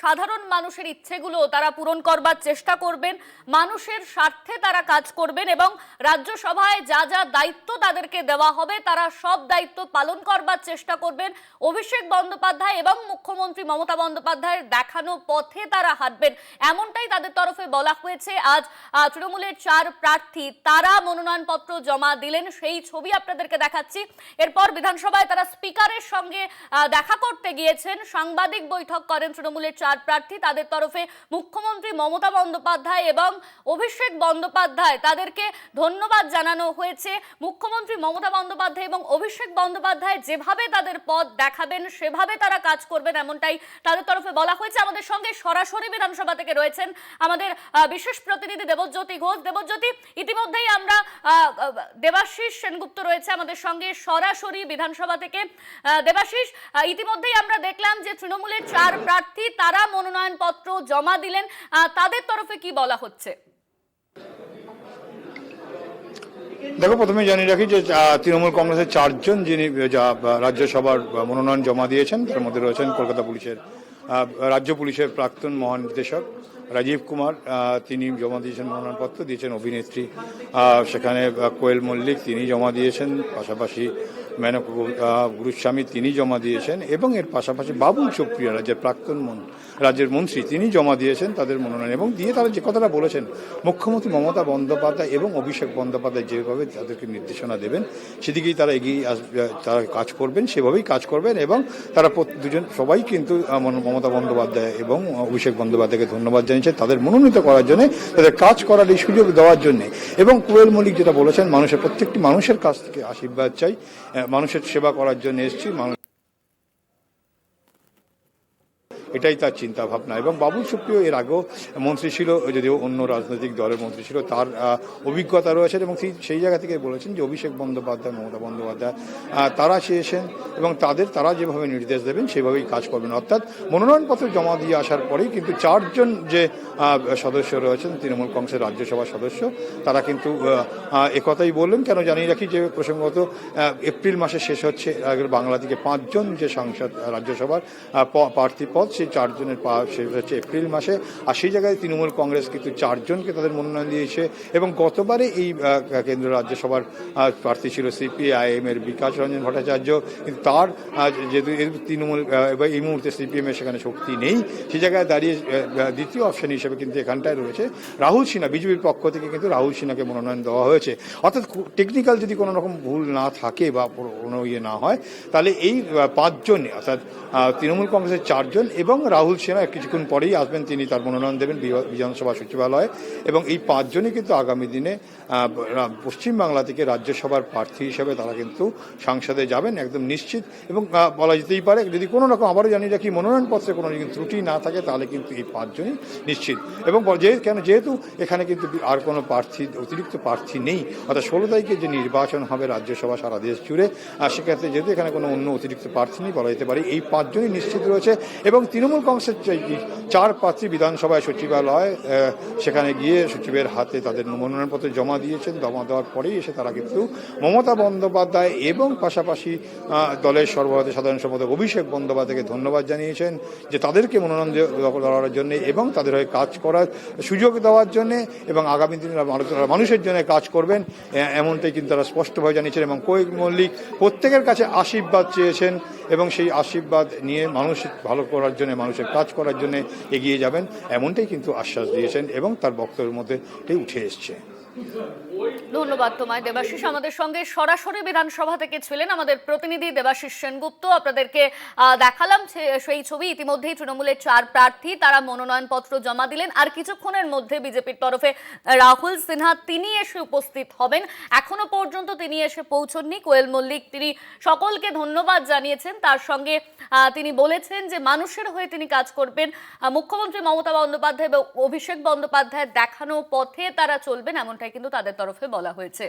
সাধারণ মানুষের ইচ্ছেগুলো তারা পূরণ করবার চেষ্টা করবেন, মানুষের স্বার্থে তারা কাজ করবেন এবং রাজ্যসভায় যা যা দায়িত্ব তাদেরকে দেওয়া হবে তারা সব দায়িত্ব পালন করবার চেষ্টা করবেন। অভিষেক বন্দ্যোপাধ্যায় এবং মুখ্যমন্ত্রী মমতা বন্দ্যোপাধ্যায়ের দেখানো পথে তারা হাঁটবেন, এমনটাই তাদের তরফে বলা হয়েছে। আজ তৃণমূলের 4 প্রার্থী তারা মনোনয়নপত্র জমা দিলেন, সেই ছবি আপনাদেরকে দেখাচ্ছি। এরপর বিধানসভায় তারা স্পিকারের সঙ্গে দেখা করতে গিয়েছেন, সাংবাদিক বৈঠক করেন তৃণমূলের 4 প্রার্থী। তাদের তরফে মুখ্যমন্ত্রী মমতা বন্দ্যোপাধ্যায় এবং অভিষেক বন্দ্যোপাধ্যায় তাদেরকে ধন্যবাদ জানানো হয়েছে। মুখ্যমন্ত্রী মমতা বন্দ্যোপাধ্যায় এবং অভিষেক বন্দ্যোপাধ্যায় যেভাবে তাদের পথ দেখাবেন সেভাবে তারা কাজ করবেন, এমনটাই তাদের তরফে বলা হয়েছে। আমাদের সঙ্গে সরাসরি বিধানসভা থেকে রয়েছেন আমাদের বিশেষ প্রতিনিধি দেবজ্যোতি ঘোষ। দেবজ্যোতি, ইতিমধ্যেই আমরা দেবাশিস সেনগুপ্ত রয়েছে আমাদের সঙ্গে সরাসরি বিধানসভা থেকে। দেবাশিস, ইতিমধ্যেই আমরা দেখলাম যে তৃণমূলের 4 প্রার্থী তারা মনোনয়নপত্র জমা দিলেন, তাদের তরফে কি বলা হচ্ছে? দেখো, প্রথমে জানিয়ে রাখি যে তৃণমূল কংগ্রেসের 4 জন যিনি রাজ্যসভার মনোনয়ন জমা দিয়েছেন, তার মধ্যে রয়েছেন কলকাতা পুলিশের রাজ্য পুলিশের প্রাক্তন মহানির্দেশক রাজীব কুমার, তিনি জমা দিয়েছেন মনোনয়নপত্র, দিয়েছেন অভিনেত্রী সেখানে কোয়েল মল্লিক, তিনি জমা দিয়েছেন, পাশাপাশি মেনকা গুরুস্বামী তিনি জমা দিয়েছেন, এবং এর পাশাপাশি বাবুল সুপ্রিয়া রাজ্যের প্রাক্তন রাজ্যের মন্ত্রী তিনি জমা দিয়েছেন তাদের মনোনয়ন। এবং দিয়ে তারা যে কথাটা বলেছেন, মুখ্যমন্ত্রী মমতা বন্দ্যোপাধ্যায় এবং অভিষেক বন্দ্যোপাধ্যায় যেভাবে তাদেরকে নির্দেশনা দেবেন সেদিকেই তারা এগিয়ে তারা কাজ করবেন, সেভাবেই কাজ করবেন। এবং তারা দুজন সবাই কিন্তু মমতা বন্দ্যোপাধ্যায় এবং অভিষেক বন্দ্যোপাধ্যায়কে ধন্যবাদ জানিয়েছেন তাদের মনোনীত করার জন্য, তাদের কাজ করার এই সুযোগ দেওয়ার জন্য। এবং কোয়েল মল্লিক যেটা বলেছেন, মানুষের প্রত্যেকটি মানুষের কাছ থেকে আশীর্বাদ চাই, মানুষের সেবা করার জন্য এসেছি, এটাই তার চিন্তা ভাবনা। এবং বাবুল সুপ্রিয় এর আগেও মন্ত্রী ছিল, যদিও অন্য রাজনৈতিক দলের মন্ত্রী ছিল, তার অভিজ্ঞতা রয়েছে এবং সেই জায়গা থেকে বলেছেন যে অভিষেক বন্দ্যোপাধ্যায় মমতা বন্দ্যোপাধ্যায় তারা চেয়েছেন এবং তারা যেভাবে নির্দেশ দেবেন সেভাবেই কাজ করবেন। অর্থাৎ মনোনয়নপত্র জমা দিয়ে আসার পরেই কিন্তু 4 জন যে সদস্য রয়েছেন তৃণমূল কংগ্রেসের রাজ্যসভার সদস্য, তারা কিন্তু একথাই বললেন। কেন জানিয়ে রাখি যে প্রসঙ্গত এপ্রিল মাসে শেষ হচ্ছে বাংলা থেকে 5 জন যে সাংসদ রাজ্যসভার প্রার্থী পদ, সেই 4 জনের শেষ হচ্ছে এপ্রিল মাসে। আর সেই জায়গায় তৃণমূল কংগ্রেস কিন্তু 4 জনকে তাদের মনোনয়ন দিয়েছে। এবং গতবারে এই কেন্দ্রীয় রাজ্যসভার প্রার্থী ছিল সিপিআইএম এর বিকাশ রঞ্জন ভট্টাচার্য, কিন্তু তার যেহেতু তৃণমূল এই মুহূর্তে সিপিএম এর সেখানে শক্তি নেই, সেই জায়গায় দাঁড়িয়ে দ্বিতীয় অপশন হিসেবে কিন্তু এখানটায় রয়েছে রাহুল সিনহা। বিজেপির পক্ষ থেকে কিন্তু রাহুল সিনহাকে মনোনয়ন দেওয়া হয়েছে। অর্থাৎ টেকনিক্যাল যদি কোনো রকম ভুল না থাকে বা কোনো না হয়, তাহলে এই 5 জন অর্থাৎ তৃণমূল কংগ্রেসের 4 জন এবং রাহুল সিনহা কিছুক্ষণ পরেই আসবেন, তিনি তার মনোনয়ন দেবেন বিধানসভা সচিবালয়ে। এবং এই 5 জনই কিন্তু আগামী দিনে পশ্চিমবাংলা থেকে রাজ্যসভার প্রার্থী হিসেবে তারা কিন্তু সংসদে যাবেন একদম নিশ্চিত। এবং বলা যেতেই পারে, যদি কোনো রকম আবারও জানিয়ে রাখি মনোনয়নপত্রে কোনো ত্রুটি না থাকে, তাহলে কিন্তু এই 5 জনই নিশ্চিত। এবং যেহেতু এখানে কিন্তু আর কোনো অতিরিক্ত প্রার্থী নেই, অর্থাৎ 16 তারিখে যে নির্বাচন হবে রাজ্যসভা সারা দেশ জুড়ে, আর সেক্ষেত্রে যেহেতু এখানে কোনো অন্য অতিরিক্ত প্রার্থী নেই, বলা যেতে পারে এই 5 জনই নিশ্চিত রয়েছে। এবং তৃণমূল কংগ্রেসের 4 প্রার্থী বিধানসভায় সচিবালয় সেখানে গিয়ে সচিবের হাতে তাদের মনোনয়নপত্র জমা দিয়েছেন। জমা দেওয়ার পরেই এসে তারা কিন্তু মমতা বন্দ্যোপাধ্যায় এবং পাশাপাশি দলের সর্বভারতীয় সাধারণ সম্পাদক অভিষেক বন্দ্যোপাধ্যায়কে ধন্যবাদ জানিয়েছেন যে তাদেরকে মনোনয়ন দেওয়ার জন্য এবং তাদের হয়ে কাজ করার সুযোগ দেওয়ার জন্য, এবং আগামী দিনে মানুষের জন্য কাজ করবেন, এমনটাই কিন্তু তারা স্পষ্টভাবে জানিয়েছেন। এবং কোয়েল মল্লিক প্রত্যেকের কাছে আশীর্বাদ চেয়েছেন এবং সেই আশীর্বাদ নিয়ে মানুষ ভালো করার জন্য, মানুষের কাজ করার জন্য এগিয়ে যাবেন, এমনটাই কিন্তু আশ্বাস দিয়েছেন এবং তার বক্তব্যের মধ্যে উঠে এসছে। ধন্যবাদ তোমায় দেবাশিস। আমাদের সঙ্গে সরাসরি বিধানসভা থেকে ছিলেন আমাদের প্রতিনিধি দেবাশিস সেনগুপ্ত। আপনাদেরকে দেখালাম সেই ছবি। ইতিমধ্যেই তৃণমূলের 4 প্রার্থী তারা মনোনয়নপত্র জমা দিলেন, আর কিছুক্ষণের মধ্যে বিজেপির তরফে রাহুল সিনহা তিনি এসে উপস্থিত হবেন। এখনো পর্যন্ত তিনি এসে পৌঁছননি। কোয়েল মল্লিক তিনি সকলকে ধন্যবাদ জানিয়েছেন, তার সঙ্গে তিনি বলেছেন যে মানুষের হয়ে তিনি কাজ করবেন। মুখ্যমন্ত্রী মমতা বন্দ্যোপাধ্যায় এবং অভিষেক বন্দ্যোপাধ্যায়ের দেখানো পথে তারা চলবেন, এমনটাই কিন্তু তাদের তরফে বলা হয়েছে।